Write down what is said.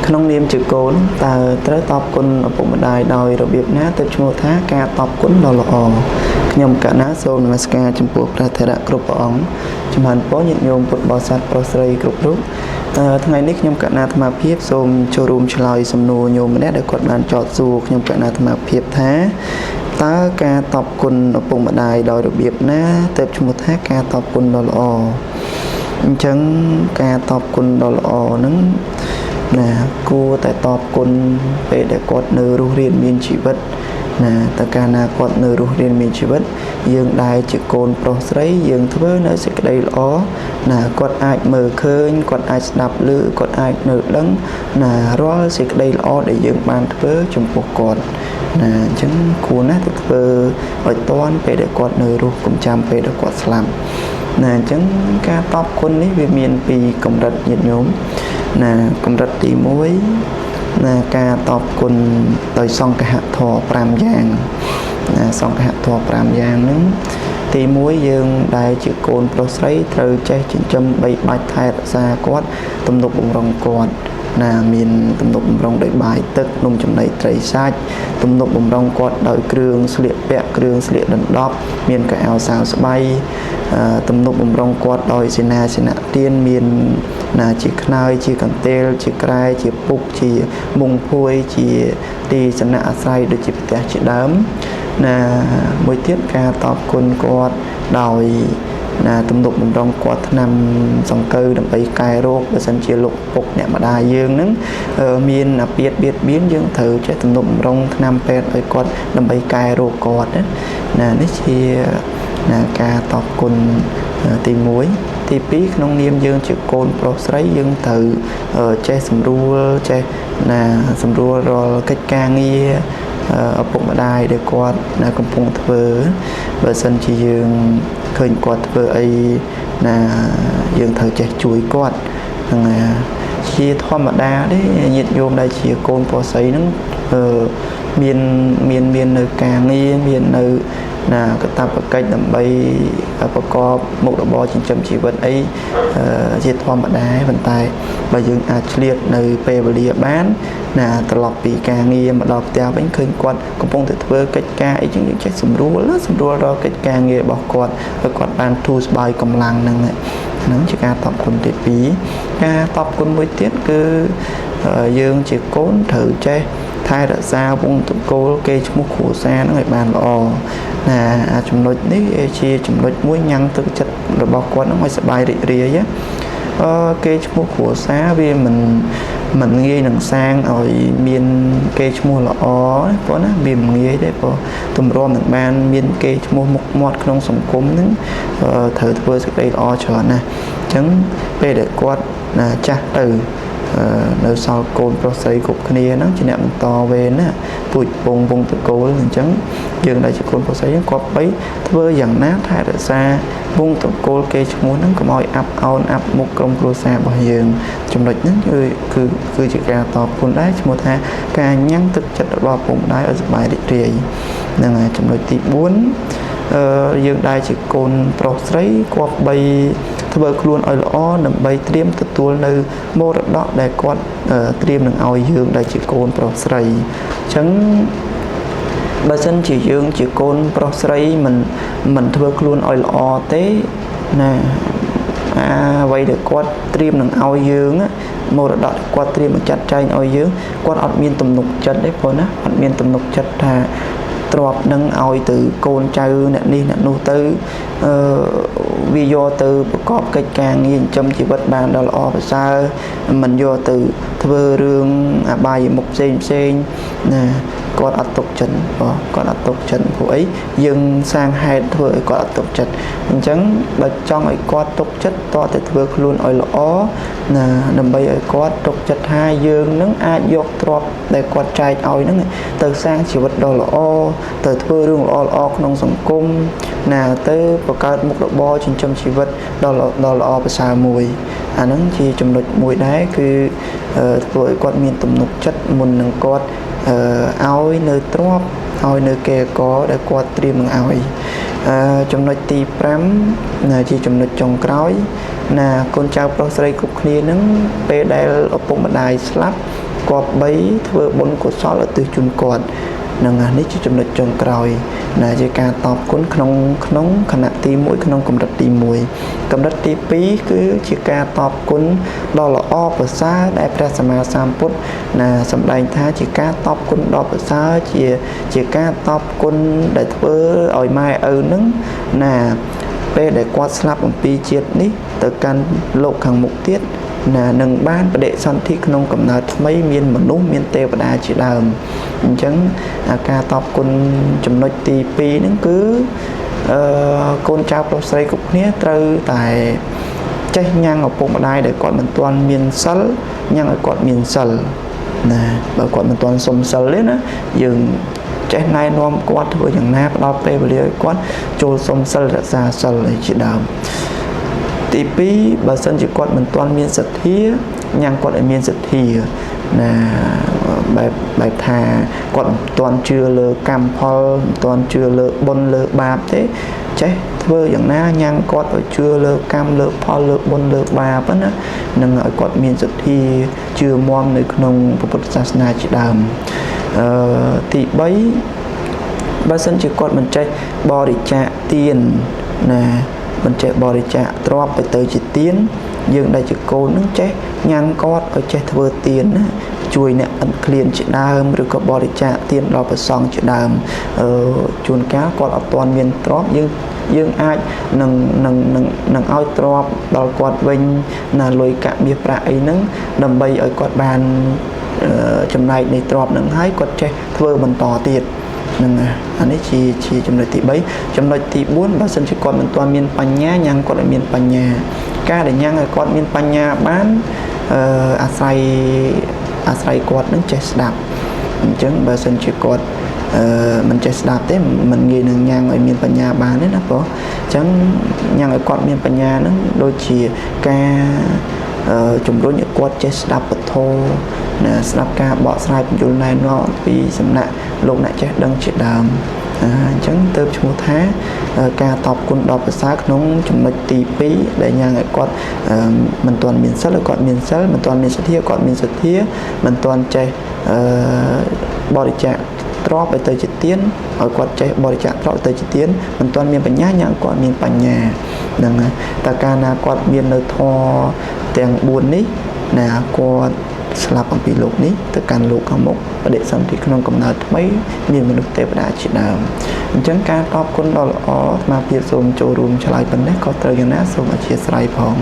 ក្នុងនាមជាកូនតើត្រូវតបគុណឪពុកម្ដាយដោយរបៀបណាទៅឈ្មោះថាការតបគុណដ៏ល្អខ្ញុំកណាសូមនមស្ការចំពោះព្រះថេរៈគ្រប់ព្រះអង្គជំរាបពរញាតិញោមពុទ្ធបរិស័ទប្រុសស្រីគ្រប់រូបថ្ងៃនេះខ្ញុំកណាអាត្មាភាពសូមចូលរួមឆ្លើយសំណួរញោមម្នាក់ដែលគាត់បានចោទសួរខ្ញុំកណាអាត្មាភាពថាតើការតបគុណឪពុកម្ដាយដោយរបៀបណាទៅឈ្មោះថាការតបគុណដ៏ល្អអញ្ចឹងការតបគុណដ៏ល្អហ្នឹងណាគួរតែតបគុណពេលដែលគាត់នៅរស់រានមានជីវិតណាតើកាលណាគាត់នៅរស់រានមានជីវិតយើងដែលជាកូនប្រុសស្រីយើងធ្វើនៅសេចក្តីល្អណាគាត់អាចមើលឃើញគាត់អាចស្ដាប់ឮគាត់អាចនៅដឹងណារាល់សេចក្តីល្អដែលយើងបានធ្វើចំពោះគាត់ណាអញ្ចឹងគួរណាស់ទៅធ្វើឲ្យតាន់ពេលដែលគាត់នៅរស់កុំចាំពេលដែលគាត់ស្លាប់ណាអញ្ចឹងការតបគុណនេះវាមានពីកម្រិតញាតិញោមណាកម្រិតទី1ណាការតបគុណដោយសង្ឃហធម៌5យ៉ាងណាសង្ឃហធម៌5យ៉ាងហ្នឹងទី1យើងដែលជាកូនប្រុសស្រីត្រូវចេះចិញ្ចឹមបីបាច់ថែរក្សាគាត់ទំនុកបម្រុងគាត់ណាមានទំនុកបម្រុងដោយបាយទឹកនំចំណីត្រីសាច់ទំនុកបម្រុងគាត់ដោយគ្រឿងស្លៀកពាក់គ្រឿងស្លៀកដណ្ដប់មានកៅអៅសាវស្បៃទំនុកបម្រុងគាត់ដោយសេនាសនៈទានមានណាជាខ្នើយជាកន្ទេលជាក្រែជាពុកជាមុងភួយជាទីសនៈអាស្រ័យដូចជាផ្ទះជាដើមណាមួយទៀតការតបគុណគាត់ដោយណាទំនុកបម្រុងគាត់ថ្នាំសង្កូវដើម្បីកែរោគបើសិនជាលោកពុកអ្នកម្ដាយយើងហ្នឹងមានអាពាធបៀតបៀនយើងត្រូវចេះទំនុកបម្រុងថ្នាំពេទ្យឲ្យគាត់ដើម្បីកែរោគគាត់ណានេះជាណាការតបគុណទី1ទី2ក្នុងនាមយើងជាកូនប្រុសស្រីយើងត្រូវចេះសម្រួលចេះណាសម្រួលរាល់កិច្ចការងារឪពុកម្ដាយដែលគាត់ណាកំពុងធ្វើបើសិនជាយើងឃើញគាត់ធ្វើអីណាយើងត្រូវចេះជួយគាត់ហ្នឹងជាធម្មតាទេញាតិញោមដែលជាកូនប្រុសស្រីហ្នឹងមាននៅការងារមាននៅណាកាតព្វកិច្ចដើម្បីប្រកបមុខរបរចិញ្ចឹមជីវិតអីជាធម្មតាប៉ុន្តែបើយើងអាចឆ្លៀតនៅពេលវេលាបានណាត្រឡប់ពីការងារមកដល់ផ្ទះវិញឃើញគាត់កំពុងតែធ្វើកិច្ចការអីចឹងយើងចេះសម្រួលដល់កិច្ចការងាររបស់គាត់ឲ្យគាត់បានធូរស្បើយកម្លាំងហ្នឹងជាការតបគុណទី2ការតបគុណមួយទៀតគឺយើងជាកូនត្រូវចេះថែរក្សាវង្សត្រកូលគេឈ្មោះគ្រួសារហ្នឹងឲ្យបានល្អណាចំណុចនេះជាចំណុចមួយញ៉ាំងទឹកចិត្តរបស់គាត់ហ្នឹងឲ្យសប្បាយរីករាយគេឈ្មោះគ្រួសារវាមិនងាយនឹងសាងឲ្យមានគេឈ្មោះល្អព្រោះណាវាមិនងាយទេព្រោះទម្រាំនឹងបានមានគេឈ្មោះមុខមាត់ក្នុងសង្គមហ្នឹងត្រូវធ្វើសេចក្តីល្អច្រើនណាស់អញ្ចឹងពេលដែលគាត់ណាចាស់ទៅនៅសល់កូនប្រុសស្រីគ្រប់គ្នាហ្នឹងជាអ្នកបន្តវេនណាពូជពងវងតកូលអញ្ចឹងយើងដែលជាកូនប្រុសស្រីហ្នឹងគាត់បីធ្វើយ៉ាងណាថែរក្សាវងតកូលគេឈ្មោះហ្នឹងកុំឲ្យអាប់អោនអាប់មុខក្រុមគ្រួសាររបស់យើងចំណុចហ្នឹងគឺជាការតបគុណដែរឈ្មោះថាការញ៉ាំងទឹកចិត្តរបស់ពុកម្ដាយឲ្យសប្បាយរីករាយហ្នឹងហើយចំណុចទី4យើងដែលជាកូនប្រុសស្រីគាត់បីធ្វើខ្លួនឲ្យល្អដើម្បីត្រៀមទទួលនៅមរតកដែលគាត់ត្រៀមនឹងឲ្យយើងដែលជាកូនប្រុសស្រីអញ្ចឹងបើសិនជាយើងជាកូនប្រុសស្រីមិនធ្វើខ្លួនឲ្យល្អទេណាអ្វីដែលគាត់ត្រៀមនឹងឲ្យយើងមរតកគាត់ត្រៀមមកចាត់ចែងឲ្យយើងគាត់អត់មានទំនុកចិត្តទេព្រោះណាអត់មានទំនុកចិត្តថាទ្របនឹងឲ្យទៅកូនចៅអ្នកនេះអ្នកនោះទៅវាយកទៅប្រកបកិច្ចការងារចិញ្ចឹមជីវិតបានដល់ល្អប្រសើរមិនយកទៅធ្វើរឿងអបាយមុខផ្សេងណាគាត់អត់ទុកចិត្តគាត់អត់ទុកចិត្តព្រោះអីយើងសាងហេតុធ្វើឲ្យគាត់អត់ទុកចិត្តអញ្ចឹងបើចង់ឲ្យគាត់ទុកចិត្តតើតែធ្វើខ្លួនឲ្យល្អណាដើម្បីឲ្យគាត់ទុកចិត្តថាយើងនឹងអាចយកទ្រព្យដែលគាត់ចែកឲ្យហ្នឹងទៅសាងជីវិតដ៏ល្អទៅធ្វើរឿងល្អៗក្នុងសង្គមណាទៅបង្កើតមុខរបរចិញ្ចឹមជីវិតដ៏ល្អប្រសើរមួយអាហ្នឹងជាចំណុចមួយដែរគឺធ្វើឲ្យគាត់មានទំនុកចិត្តមុននឹងគាត់ឲ្យនៅទ្រព្យឲ្យនៅគេកដែលគាត់ត្រៀមនឹងឲ្យចំណុចទី5ណាជាចំណុចចុងក្រោយណាកូនចៅប្រុសស្រីគ្រប់គ្នានឹងពេលដែលឪពុកម្ដាយស្លាប់ có bấy thưa bốn của xóa là từ chun quạt nâng nít chỉ chấm được trồng còi là chỉ ca tọp cuốn khống khả năng ti mũi khung cầm đặt ti mùi cầm đặt ti pí cứ chỉ ca tọp cuốn đó là o và xa đại pra sama samput là sầm đành tha chỉ ca tọp cuốn đó và xa chỉ ca tọp cuốn đại thưa ỏi mai nứng là pe để quát slap bằng pi chiết ní từ căn lục hàng mục tiết là nâng ban và đệ son thi nông cầm nợ mấy miền mà nút miền tây và đa chỉ đàm chẳng ca tọp con chấm nói tì pi nó cứ con trao pro xây cục nhé từ tại chơi nhang ở vùng đai để gọi mình toàn miền sල් nhang ở gọi miền sl nè và gọi mình toàn sông sl lên á dừng trái này non quát thôi chẳng na đo pe và liệt quát trôi sông sl ra sl chỉ đàm tí pí bà sân chỉ quạt mình toàn miền sật thía nhang quạt ở miền sật thía là bài thà quạt toàn chưa lơ cam phol toàn chưa lơ bôn lơ bạp thế chứ thưaอย่างna nhang quạt ở chưa lơ cam lơ phol lơ bôn lơ bạp á nâng ở quạt miền sật thía chưa mong nơi nông Phật giáo chỉ đàm thì bấy bà sân chỉ quạt mình chạy bò để trả tiền nè mình chạy bò để trả dropไปtới chỉ tiền dương đây chỉ cô nó chết nhang cót ở chạy thừa tiền chui nè ẩn liền chỉ đam rồi có bò để trả tiền đó phải xong chỉ đam chuồn cá còn ở toàn miền drop dương ai nâng ao drop đó quạt vinh là lôi cạn bia bạ ấy nâng đầm bay ở quạt bàn chấm này này drop nâng hái quạt chạy thừa mình tỏ tiền nâng anh ấy chỉ chấm lời tỷ bấy chấm lời tỷ 4 bà sân chỉ còn mình toàn miền Pành Nha nhang còn ở miền Pành Nha ca để nhang ở còn miền Pành Nha bán asai quạt nó chạy đạp chứng bà sân chỉ còn mình chạy đạp thế mình nghĩ nâng nhang ở miền Pành Nha bán đấy nó có chẳng nhang ở còn miền Pành Nha nó đôi chỉ ca chúng đối những quạt chạy đạp bật thô snap ca bỏ sai chủ này nó vì sầm nạ lúc nãy chết đăng chuyện đàm chẳng từ chung tháng ca tọp quân đọc sát nóng trong lịch tỷ phí để nhà người con mình toàn miền sắt là còn miền sắt mình toàn miền sắt thiết còn miền sắt thiết mình toàn chạy bò đi chạy dropไปtới chỉ tiến ở quạt chạy bò đi chạy drop tới chỉ tiến mình toàn miền Pành Nha nhang còn miền Pành Nha đừng ta ca na quạt miền nơi thò tiền buồn ní nè quạt slap bằng pi lục ní tất cả lục hàng một và để xong thì không cầm nợ mấy miền mình được tệ và đã chỉ nào chẳng ca top con đó là mà phía dùng chỗ room cho lại vấn đề có tới gần nát xong ở chia sẻ phong